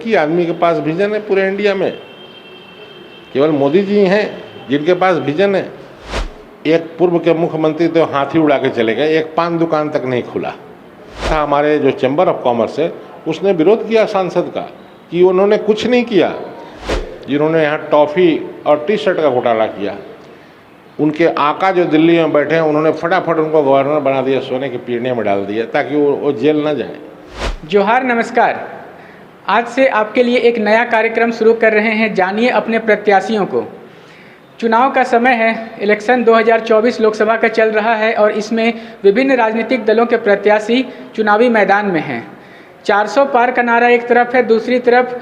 ही आदमी के पास विजन है पूरे इंडिया में, केवल मोदी जी हैं जिनके पास विजन है। एक पूर्व के मुख्यमंत्री तो हाथी उड़ा के चले गए, एक पान दुकान तक नहीं खुला था। हमारे जो चैम्बर ऑफ कॉमर्स है उसने विरोध किया सांसद का कि उन्होंने कुछ नहीं किया। जिन्होंने यहाँ टॉफ़ी और टी शर्ट का घोटाला किया, उनके आका जो दिल्ली में बैठे हैं उन्होंने फटाफट उनको गवर्नर बना दिया, सोने के पीढ़े में डाल दिया ताकि वो जेल ना जाए। जोहार, नमस्कार। आज से आपके लिए एक नया कार्यक्रम शुरू कर रहे हैं, जानिए अपने प्रत्याशियों को। चुनाव का समय है, इलेक्शन 2024 लोकसभा का चल रहा है और इसमें विभिन्न राजनीतिक दलों के प्रत्याशी चुनावी मैदान में हैं। 400 पार का नारा एक तरफ है, दूसरी तरफ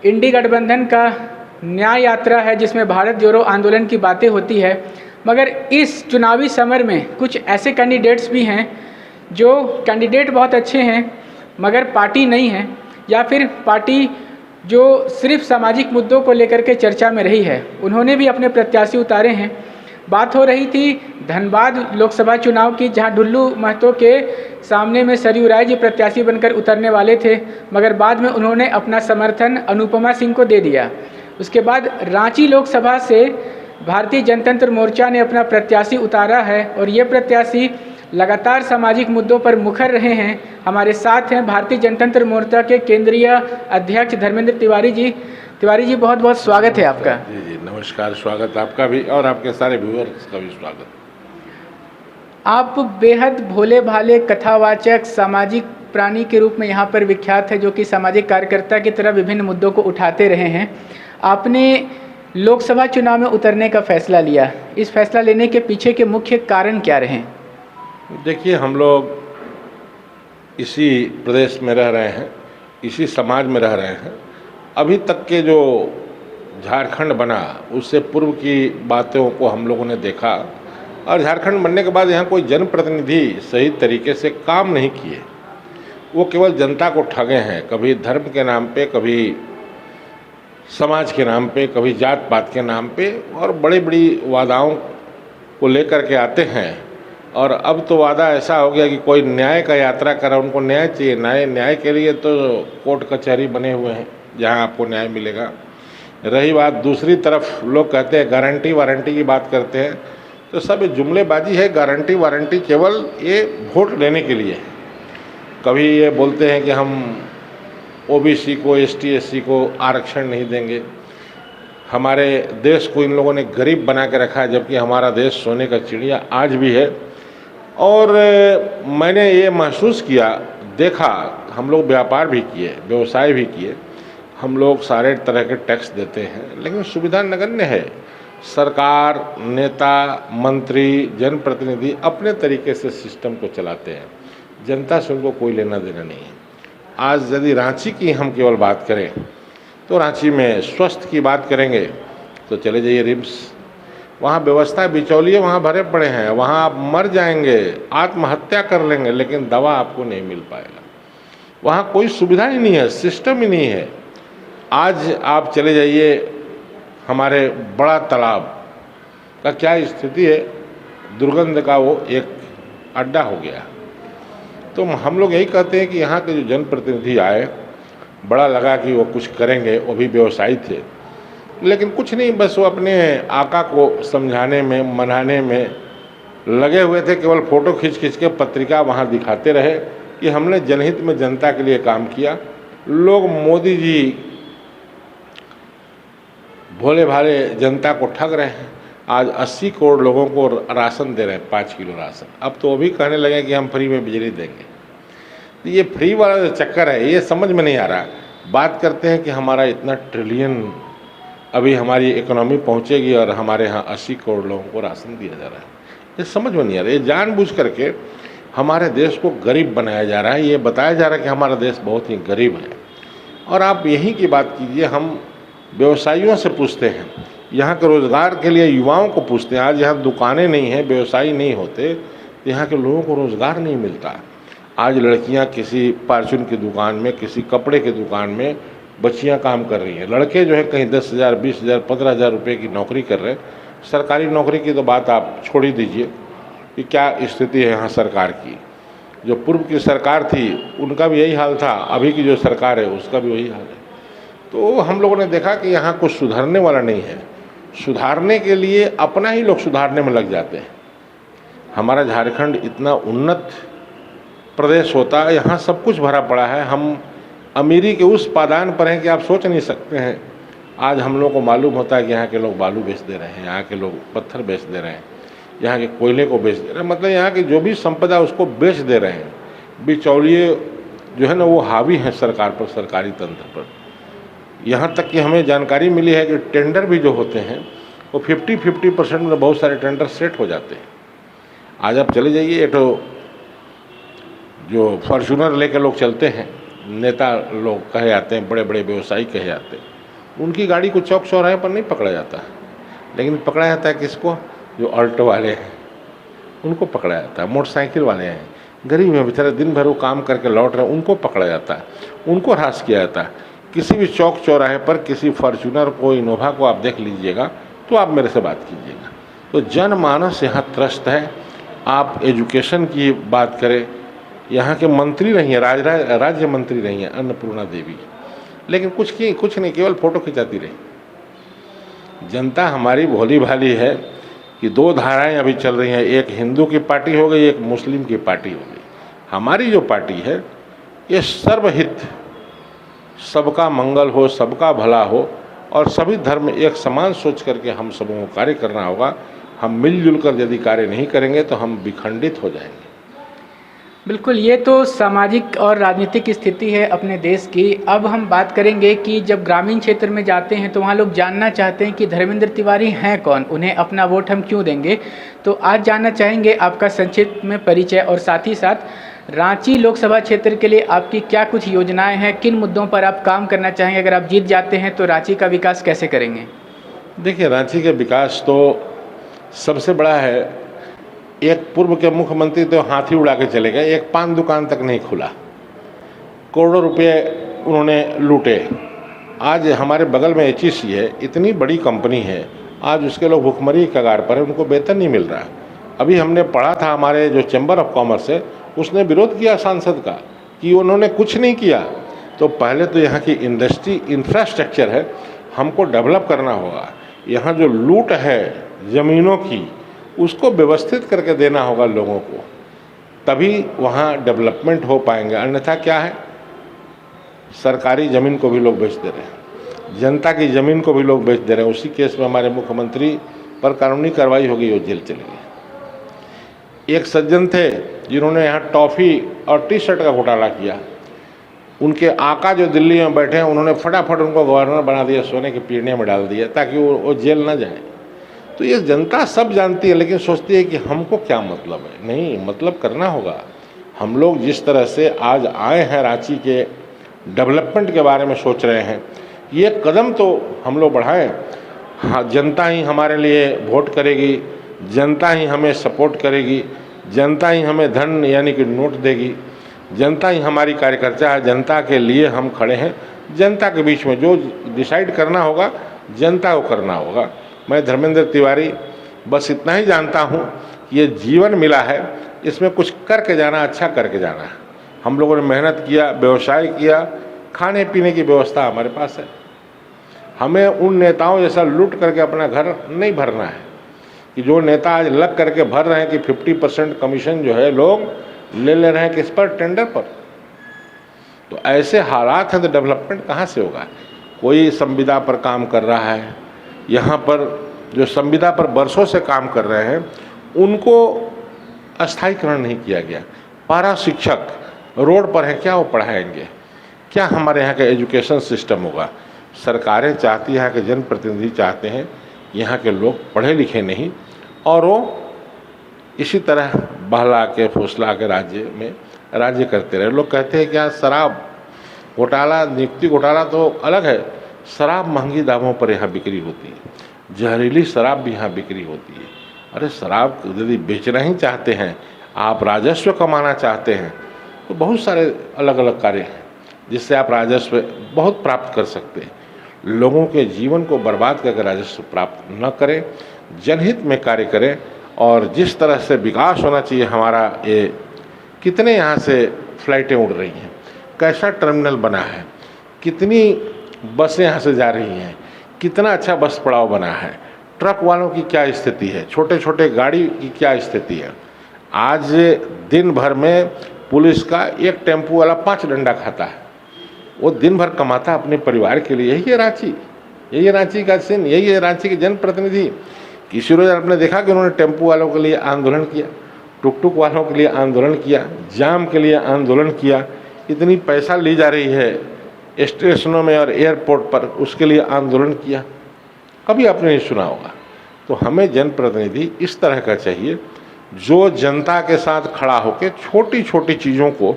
इंडी गठबंधन का न्याय यात्रा है जिसमें भारत जोड़ो आंदोलन की बातें होती है। मगर इस चुनावी समर में कुछ ऐसे कैंडिडेट्स भी हैं जो कैंडिडेट बहुत अच्छे हैं मगर पार्टी नहीं है, या फिर पार्टी जो सिर्फ सामाजिक मुद्दों को लेकर के चर्चा में रही है, उन्होंने भी अपने प्रत्याशी उतारे हैं। बात हो रही थी धनबाद लोकसभा चुनाव की, जहां ढुल्लू महतो के सामने में सरयू राय जी प्रत्याशी बनकर उतरने वाले थे, मगर बाद में उन्होंने अपना समर्थन अनुपमा सिंह को दे दिया। उसके बाद रांची लोकसभा से भारतीय जनतंत्र मोर्चा ने अपना प्रत्याशी उतारा है और ये प्रत्याशी लगातार सामाजिक मुद्दों पर मुखर रहे हैं। हमारे साथ हैं भारतीय जनतंत्र मोर्चा के केंद्रीय अध्यक्ष धर्मेंद्र तिवारी जी। तिवारी जी, बहुत बहुत स्वागत है आपका। जी जी, नमस्कार, स्वागत आपका भी और आपके सारे व्यूअर्स का भी स्वागत। आप बेहद भोले भाले कथावाचक सामाजिक प्राणी के रूप में यहाँ पर विख्यात है, जो कि सामाजिक कार्यकर्ता की तरह विभिन्न मुद्दों को उठाते रहे हैं। आपने लोकसभा चुनाव में उतरने का फैसला लिया, इस फैसला लेने के पीछे के मुख्य कारण क्या रहे? देखिए, हम लोग इसी प्रदेश में रह रहे हैं, इसी समाज में रह रहे हैं। अभी तक के जो झारखंड बना उससे पूर्व की बातों को हम लोगों ने देखा, और झारखंड बनने के बाद यहाँ कोई जनप्रतिनिधि सही तरीके से काम नहीं किए। वो केवल जनता को ठगे हैं, कभी धर्म के नाम पे, कभी समाज के नाम पे, कभी जात पात के नाम पे, और बड़ी बड़ी वादाओं को लेकर के आते हैं। और अब तो वादा ऐसा हो गया कि कोई न्याय का यात्रा करा, उनको न्याय चाहिए। न्याय के लिए तो कोर्ट कचहरी बने हुए हैं जहां आपको न्याय मिलेगा। रही बात दूसरी तरफ, लोग कहते हैं गारंटी वारंटी की बात करते हैं, तो सब जुमलेबाजी है। गारंटी वारंटी केवल ये वोट लेने के लिए। कभी ये बोलते हैं कि हम ओबीसी को, एसटी एससी को आरक्षण नहीं देंगे। हमारे देश को इन लोगों ने गरीब बना के रखा है, जबकि हमारा देश सोने का चिड़िया आज भी है। और मैंने ये महसूस किया, देखा, हम लोग व्यापार भी किए, व्यवसाय भी किए, हम लोग सारे तरह के टैक्स देते हैं, लेकिन सुविधा नगण्य है। सरकार, नेता, मंत्री, जनप्रतिनिधि अपने तरीके से सिस्टम को चलाते हैं, जनता से उनको कोई लेना देना नहीं है। आज यदि रांची की हम केवल बात करें तो रांची में स्वास्थ्य की बात करेंगे तो चले जाइए रिम्स, वहाँ व्यवस्था बिचौलिए वहाँ भरे पड़े हैं, वहाँ आप मर जाएंगे, आत्महत्या कर लेंगे, लेकिन दवा आपको नहीं मिल पाएगा। वहाँ कोई सुविधा ही नहीं है, सिस्टम ही नहीं है। आज आप चले जाइए हमारे बड़ा तालाब का क्या स्थिति है, दुर्गंध का वो एक अड्डा हो गया। तो हम लोग यही कहते हैं कि यहाँ के जो जनप्रतिनिधि आए, बड़ा लगा कि वो कुछ करेंगे, वो भी व्यवसायी थे, लेकिन कुछ नहीं, बस वो अपने आका को समझाने में, मनाने में लगे हुए थे। केवल फ़ोटो खींच खींच के पत्रिका वहाँ दिखाते रहे कि हमने जनहित में जनता के लिए काम किया। लोग मोदी जी भोले भाले जनता को ठग रहे हैं। आज 80 करोड़ लोगों को राशन दे रहे हैं, 5 किलो राशन। अब तो वो भी कहने लगे कि हम फ्री में बिजली देंगे। तो ये फ्री वाला जो चक्कर है, ये समझ में नहीं आ रहा। बात करते हैं कि हमारा इतना ट्रिलियन अभी हमारी इकोनॉमी पहुंचेगी और हमारे यहाँ 80 करोड़ लोगों को राशन दिया जा रहा है। ये समझ में नहीं आ रहा। ये जानबूझ करके हमारे देश को गरीब बनाया जा रहा है। ये बताया जा रहा है कि हमारा देश बहुत ही गरीब है। और आप यहीं की बात कीजिए, हम व्यवसायियों से पूछते हैं, यहाँ के रोज़गार के लिए युवाओं को पूछते हैं। आज यहाँ दुकानें नहीं हैं, व्यवसायी नहीं होते, तो यहाँ के लोगों को रोज़गार नहीं मिलता। आज लड़कियाँ किसी फार्चून की दुकान में, किसी कपड़े की दुकान में बच्चियाँ काम कर रही हैं। लड़के जो है कहीं 10,000, 20,000, 15,000 रुपये की नौकरी कर रहे हैं। सरकारी नौकरी की तो बात आप छोड़ ही दीजिए कि क्या स्थिति है यहाँ सरकार की। जो पूर्व की सरकार थी उनका भी यही हाल था, अभी की जो सरकार है उसका भी वही हाल है। तो हम लोगों ने देखा कि यहाँ कुछ सुधरने वाला नहीं है। सुधारने के लिए अपना ही लोग सुधारने में लग जाते हैं। हमारा झारखंड इतना उन्नत प्रदेश होता है, यहाँ सब कुछ भरा पड़ा है। हम अमीरी के उस पादान पर हैं कि आप सोच नहीं सकते हैं। आज हम लोगों को मालूम होता है कि यहाँ के लोग बालू बेच दे रहे हैं, यहाँ के लोग पत्थर बेच दे रहे हैं, यहाँ के कोयले को बेच दे रहे हैं, मतलब यहाँ की जो भी संपदा उसको बेच दे रहे हैं। बिचौलिए जो है ना वो हावी हैं सरकार पर, सरकारी तंत्र पर। यहाँ तक कि हमें जानकारी मिली है कि टेंडर भी जो होते हैं वो 50% में बहुत सारे टेंडर सेट हो जाते हैं। आज आप चले जाइए, एक तो जो फॉर्चूनर लेकर लोग चलते हैं, नेता लोग कहे जाते हैं, बड़े बड़े व्यवसायी कहे जाते हैं, उनकी गाड़ी को चौक चौराहे पर नहीं पकड़ा जाता है, लेकिन पकड़ा जाता है किसको? जो ऑल्टो वाले हैं उनको पकड़ा जाता है, मोटरसाइकिल वाले हैं, गरीब हैं बेचारे, दिन भर वो काम करके लौट रहे हैं, उनको पकड़ा जाता है, उनको हरास किया जाता है। किसी भी चौक चौराहे पर किसी फॉर्चूनर को, इनोवा को आप देख लीजिएगा तो आप मेरे से बात कीजिएगा। तो जनमानस यहाँ त्रस्त है। आप एजुकेशन की बात करें, यहाँ के मंत्री नहीं है, राज्य मंत्री नहीं है अन्नपूर्णा देवी, लेकिन कुछ नहीं, केवल फोटो खिंचाती रही। जनता हमारी भोली भाली है कि दो धाराएं अभी चल रही हैं, एक हिंदू की पार्टी हो गई, एक मुस्लिम की पार्टी हो गई। हमारी जो पार्टी है ये सर्वहित, सबका मंगल हो, सबका भला हो और सभी धर्म एक समान सोच करके हम सबों को कार्य करना होगा। हम मिलजुल कर यदि कार्य नहीं करेंगे तो हम विखंडित हो जाएंगे। बिल्कुल, ये तो सामाजिक और राजनीतिक स्थिति है अपने देश की। अब हम बात करेंगे कि जब ग्रामीण क्षेत्र में जाते हैं तो वहाँ लोग जानना चाहते हैं कि धर्मेंद्र तिवारी हैं कौन, उन्हें अपना वोट हम क्यों देंगे। तो आज जानना चाहेंगे आपका संक्षिप्त में परिचय और साथ ही साथ रांची लोकसभा क्षेत्र के लिए आपकी क्या कुछ योजनाएं हैं, किन मुद्दों पर आप काम करना चाहेंगे। अगर आप जीत जाते हैं तो रांची का विकास कैसे करेंगे? देखिए, रांची का विकास तो सबसे बड़ा है। एक पूर्व के मुख्यमंत्री तो हाथी उड़ा के चले गए, एक पान दुकान तक नहीं खुला, करोड़ों रुपए उन्होंने लूटे। आज हमारे बगल में HEC है, इतनी बड़ी कंपनी है, आज उसके लोग भुखमरी की कगार पर है, उनको वेतन नहीं मिल रहा। अभी हमने पढ़ा था, हमारे जो चैम्बर ऑफ कॉमर्स है उसने विरोध किया सांसद का कि उन्होंने कुछ नहीं किया। तो पहले तो यहाँ की इंडस्ट्री इंफ्रास्ट्रक्चर है, हमको डेवलप करना होगा। यहाँ जो लूट है ज़मीनों की उसको व्यवस्थित करके देना होगा लोगों को, तभी वहाँ डेवलपमेंट हो पाएंगे। अन्यथा क्या है, सरकारी ज़मीन को भी लोग बेच दे रहे हैं, जनता की ज़मीन को भी लोग बेच दे रहे हैं। उसी केस में हमारे मुख्यमंत्री पर कानूनी कार्रवाई हो गई, वो जेल चले गए। एक सज्जन थे जिन्होंने यहाँ टॉफ़ी और टी-शर्ट का घोटाला किया, उनके आका जो दिल्ली में बैठे हैं उन्होंने फटाफट उनको गवर्नर बना दिया, सोने के पीढ़े में डाल दिया ताकि वो जेल ना जाए। तो ये जनता सब जानती है, लेकिन सोचती है कि हमको क्या मतलब है। नहीं, मतलब करना होगा। हम लोग जिस तरह से आज आए हैं, रांची के डेवलपमेंट के बारे में सोच रहे हैं, ये कदम तो हम लोग बढ़ाएं। हाँ, जनता ही हमारे लिए वोट करेगी, जनता ही हमें सपोर्ट करेगी, जनता ही हमें धन यानी कि नोट देगी, जनता ही हमारी कार्यकर्ता है, जनता के लिए हम खड़े हैं। जनता के बीच में जो डिसाइड करना होगा जनता को करना होगा। मैं धर्मेंद्र तिवारी बस इतना ही जानता हूँ कि ये जीवन मिला है, इसमें कुछ करके जाना, अच्छा करके जाना है। हम लोगों ने मेहनत किया, व्यवसाय किया, खाने पीने की व्यवस्था हमारे पास है। हमें उन नेताओं जैसा लूट करके अपना घर नहीं भरना है कि जो नेता आज लग करके भर रहे हैं कि 50% कमीशन जो है लोग ले रहे हैं, किस पर? टेंडर पर। तो ऐसे हालात हैं तो डेवलपमेंट कहाँ से होगा? कोई संविदा पर काम कर रहा है, यहाँ पर जो संविदा पर बरसों से काम कर रहे हैं उनको अस्थायीकरण नहीं किया गया। पारा शिक्षक रोड पर हैं, क्या वो पढ़ाएंगे? क्या हमारे यहाँ का एजुकेशन सिस्टम होगा? सरकारें चाहती हैं, यहाँ के जनप्रतिनिधि चाहते हैं यहाँ के लोग पढ़े लिखे नहीं, और वो इसी तरह बहला के फुसला के राज्य करते रहे। लोग कहते हैं क्या शराब घोटाला, नियुक्ति घोटाला तो अलग है, शराब महंगी दामों पर यहाँ बिक्री होती है, जहरीली शराब भी यहाँ बिक्री होती है। अरे शराब यदि बेचना ही चाहते हैं, आप राजस्व कमाना चाहते हैं, तो बहुत सारे अलग अलग कार्य हैं जिससे आप राजस्व बहुत प्राप्त कर सकते हैं। लोगों के जीवन को बर्बाद करके राजस्व प्राप्त न करें, जनहित में कार्य करें। और जिस तरह से विकास होना चाहिए हमारा, ये कितने यहाँ से फ्लाइटें उड़ रही हैं, कैसा टर्मिनल बना है, कितनी बसें यहाँ से जा रही हैं, कितना अच्छा बस पड़ाव बना है। ट्रक वालों की क्या स्थिति है, छोटे छोटे गाड़ी की क्या स्थिति है। आज दिन भर में पुलिस का एक टेम्पू वाला 5 डंडा खाता है, वो दिन भर कमाता अपने परिवार के लिए। यही है रांची, यही है रांची का सीन, यही है रांची के जनप्रतिनिधि। किसी रोज आपने देखा कि उन्होंने टेम्पू वालों के लिए आंदोलन किया, टुक टुक वालों के लिए आंदोलन किया, जाम के लिए आंदोलन किया। इतनी पैसा ली जा रही है स्टेशनों में और एयरपोर्ट पर, उसके लिए आंदोलन किया, कभी आपने नहीं सुना होगा। तो हमें जनप्रतिनिधि इस तरह का चाहिए जो जनता के साथ खड़ा होकर छोटी छोटी चीज़ों को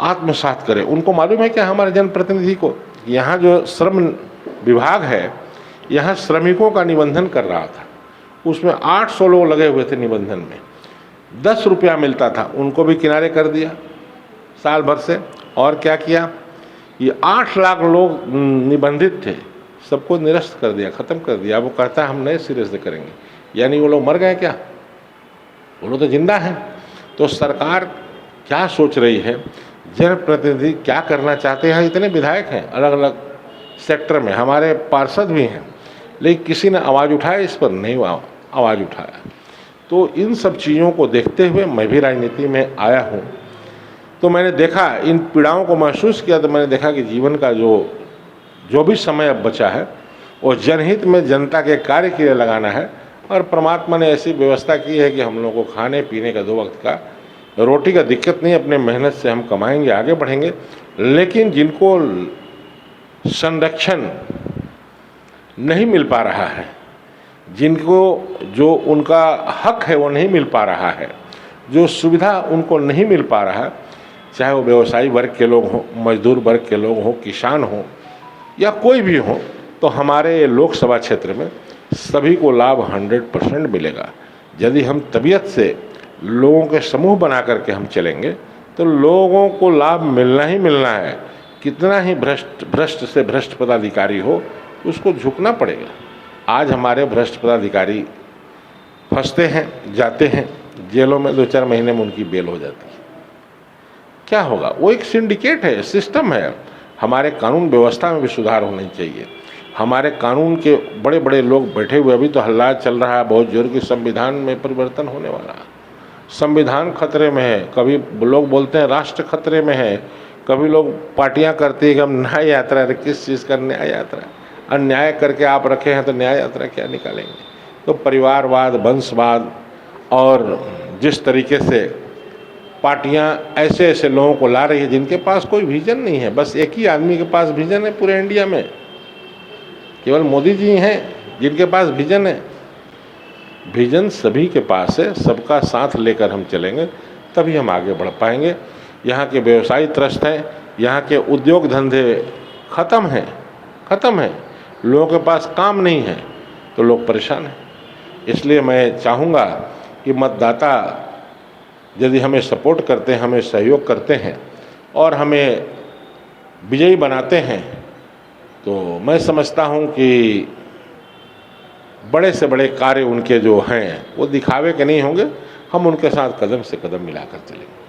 आत्मसात करे। उनको मालूम है क्या हमारे जनप्रतिनिधि को, यहाँ जो श्रम विभाग है, यहाँ श्रमिकों का निबंधन कर रहा था, उसमें 800 लोग लगे हुए थे निबंधन में, 10 रुपया मिलता था, उनको भी किनारे कर दिया साल भर से। और क्या किया, ये 8 लाख लोग निबंधित थे, सबको निरस्त कर दिया, ख़त्म कर दिया। वो कहता है हम नए सिरे से करेंगे। यानी वो लोग मर गए क्या, वो लोग तो जिंदा हैं। तो सरकार क्या सोच रही है, जनप्रतिनिधि क्या करना चाहते हैं। इतने विधायक हैं अलग अलग सेक्टर में, हमारे पार्षद भी हैं, लेकिन किसी ने आवाज़ उठाया इस पर, नहीं आवाज़ उठाया। तो इन सब चीज़ों को देखते हुए मैं भी राजनीति में आया हूँ। तो मैंने देखा, इन पीड़ाओं को महसूस किया, तो मैंने देखा कि जीवन का जो भी समय अब बचा है वो जनहित में जनता के कार्य के लिए लगाना है। और परमात्मा ने ऐसी व्यवस्था की है कि हम लोगों को खाने पीने का 2 वक्त का रोटी का दिक्कत नहीं, अपने मेहनत से हम कमाएंगे, आगे बढ़ेंगे। लेकिन जिनको संरक्षण नहीं मिल पा रहा है, जिनको जो उनका हक है वो नहीं मिल पा रहा है, जो सुविधा उनको नहीं मिल पा रहा है, चाहे वो व्यवसायी वर्ग के लोग हों, मजदूर वर्ग के लोग हों, किसान हों या कोई भी हो, तो हमारे लोकसभा क्षेत्र में सभी को लाभ 100% मिलेगा। यदि हम तबीयत से लोगों के समूह बना करके हम चलेंगे तो लोगों को लाभ मिलना ही मिलना है। कितना ही भ्रष्ट से भ्रष्ट पदाधिकारी हो, उसको झुकना पड़ेगा। आज हमारे भ्रष्ट पदाधिकारी फंसते हैं, जाते हैं जेलों में, 2-4 महीने में उनकी बेल हो जाती है। क्या होगा, वो एक सिंडिकेट है, सिस्टम है। हमारे कानून व्यवस्था में भी सुधार होना चाहिए। हमारे कानून के बड़े बड़े लोग बैठे हुए, अभी तो हल्ला चल रहा है बहुत जोर की, संविधान में परिवर्तन होने वाला है, संविधान खतरे में है। कभी लोग बोलते हैं राष्ट्र खतरे में है, कभी लोग पार्टियां करती है कि हम न्याय यात्रा, किस चीज़ का न्याय यात्रा, अन्याय करके आप रखे हैं तो न्याय यात्रा क्या निकालेंगे। तो परिवारवाद, वंशवाद और जिस तरीके से पार्टियां ऐसे ऐसे लोगों को ला रही है जिनके पास कोई विजन नहीं है, बस एक ही आदमी के पास विजन है पूरे इंडिया में, केवल मोदी जी हैं जिनके पास विजन है। विजन सभी के पास है, सबका साथ लेकर हम चलेंगे तभी हम आगे बढ़ पाएंगे। यहाँ के व्यवसायी त्रस्त हैं, यहाँ के उद्योग धंधे ख़त्म हैं, लोगों के पास काम नहीं है तो लोग परेशान हैं। इसलिए मैं चाहूँगा कि मतदाता यदि हमें सपोर्ट करते हैं, हमें सहयोग करते हैं और हमें विजयी बनाते हैं, तो मैं समझता हूँ कि बड़े से बड़े कार्य उनके जो हैं वो दिखावे के नहीं होंगे, हम उनके साथ कदम से कदम मिलाकर चलेंगे।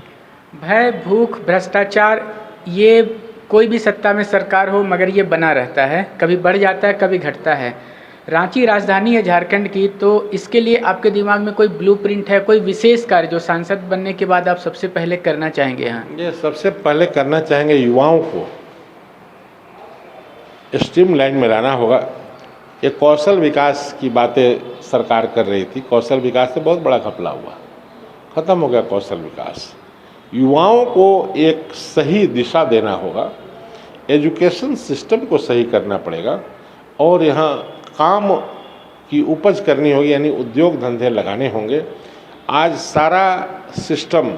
भय, भूख, भ्रष्टाचार, ये कोई भी सत्ता में सरकार हो मगर ये बना रहता है, कभी बढ़ जाता है, कभी घटता है। रांची राजधानी है झारखंड की, तो इसके लिए आपके दिमाग में कोई ब्लूप्रिंट है, कोई विशेष कार्य जो सांसद बनने के बाद आप सबसे पहले करना चाहेंगे? यहाँ ये सबसे पहले करना चाहेंगे, युवाओं को स्ट्रीम लाइन में लाना होगा। ये कौशल विकास की बातें सरकार कर रही थी, कौशल विकास से बहुत बड़ा घपला हुआ, ख़त्म हो गया कौशल विकास। युवाओं को एक सही दिशा देना होगा, एजुकेशन सिस्टम को सही करना पड़ेगा और यहाँ काम की उपज करनी होगी, यानी उद्योग धंधे लगाने होंगे। आज सारा सिस्टम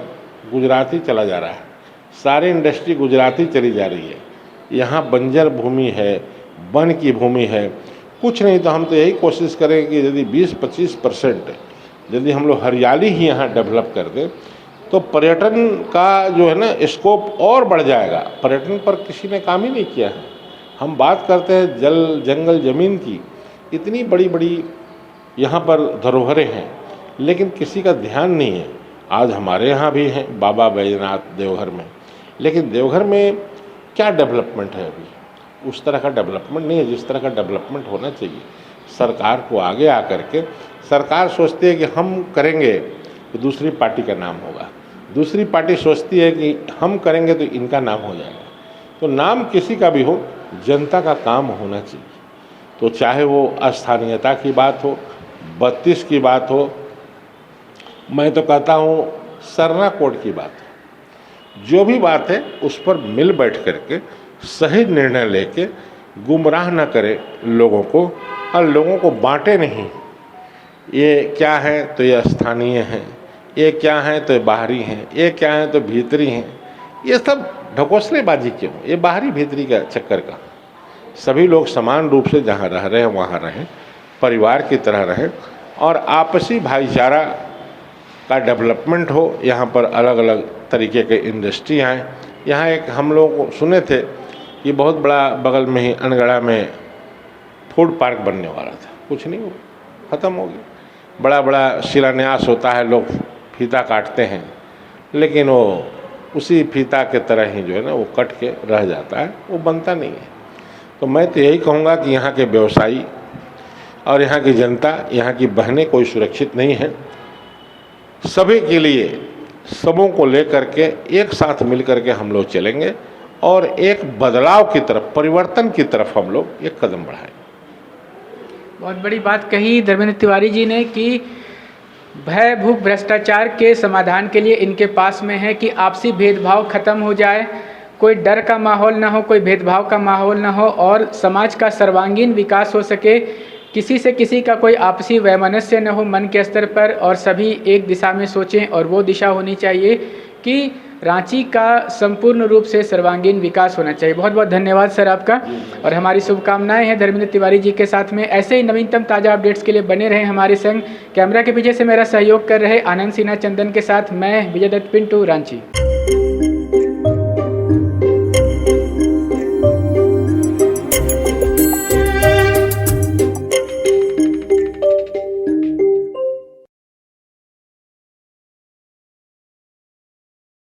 गुजराती चला जा रहा है, सारी इंडस्ट्री गुजराती चली जा रही है। यहाँ बंजर भूमि है, वन की भूमि है, कुछ नहीं। तो हम तो यही कोशिश करेंगे कि यदि 20-25% यदि हम लोग हरियाली ही यहाँ डेवलप कर दें तो पर्यटन का जो है ना स्कोप और बढ़ जाएगा। पर्यटन पर किसी ने काम ही नहीं किया है। हम बात करते हैं जल, जंगल, ज़मीन की, इतनी बड़ी बड़ी यहाँ पर धरोहरें हैं लेकिन किसी का ध्यान नहीं है। आज हमारे यहाँ भी हैं बाबा बैजनाथ देवघर में, लेकिन देवघर में क्या डेवलपमेंट है अभी? उस तरह का डेवलपमेंट नहीं है जिस तरह का डेवलपमेंट होना चाहिए। सरकार को आगे आकर के सरकार सोचती है कि हम करेंगे तो दूसरी पार्टी का नाम होगा, दूसरी पार्टी सोचती है कि हम करेंगे तो इनका नाम हो जाएगा। तो नाम किसी का भी हो, जनता का काम होना चाहिए। तो चाहे वो स्थानीयता की बात हो, 32 की बात हो, मैं तो कहता हूँ सरना कोड की बात हो, जो भी बात है उस पर मिल बैठ करके सही निर्णय लेके गुमराह न करे लोगों को और लोगों को बांटे नहीं। ये क्या है तो ये स्थानीय है, ये क्या है तो ये बाहरी हैं, ये क्या है तो भीतरी हैं। ये सब ढकोसलेबाजी क्यों? ये बाहरी भीतरी का चक्कर का। सभी लोग समान रूप से जहाँ रह रहे हैं वहाँ रहें, परिवार की तरह रहें और आपसी भाईचारा का डेवलपमेंट हो। यहाँ पर अलग अलग तरीके के इंडस्ट्री आएँ। यहाँ एक हम लोग सुने थे कि बहुत बड़ा बगल में ही अनगढ़ा में फूड पार्क बनने वाला था, कुछ नहीं हुआ, ख़त्म हो गया। बड़ा बड़ा शिलान्यास होता है, लोग फीता काटते हैं, लेकिन वो उसी फीता के तरह ही जो है ना वो कट के रह जाता है, वो बनता नहीं है। तो मैं तो यही कहूँगा कि यहाँ के व्यवसायी और यहाँ की जनता, यहाँ की बहनें कोई सुरक्षित नहीं है। सभी के लिए, सबों को लेकर के एक साथ मिल कर के हम लोग चलेंगे और एक बदलाव की तरफ, परिवर्तन की तरफ हम लोग एक कदम बढ़ाएं। बहुत बड़ी बात कही धर्मेंद्र तिवारी जी ने कि भय भूख भ्रष्टाचार के समाधान के लिए इनके पास में है कि आपसी भेदभाव खत्म हो जाए, कोई डर का माहौल ना हो, कोई भेदभाव का माहौल ना हो और समाज का सर्वांगीण विकास हो सके। किसी से किसी का कोई आपसी वैमनस्य न हो मन के स्तर पर और सभी एक दिशा में सोचें और वो दिशा होनी चाहिए कि रांची का संपूर्ण रूप से सर्वांगीण विकास होना चाहिए। बहुत बहुत धन्यवाद सर आपका और हमारी शुभकामनाएं हैं धर्मेंद्र तिवारी जी के साथ में। ऐसे ही नवीनतम ताज़ा अपडेट्स के लिए बने रहें हमारे संग। कैमरा के पीछे से मेरा सहयोग कर रहे आनंद सिन्हा चंदन के साथ मैं विजय दत्त पिंटू, रांची।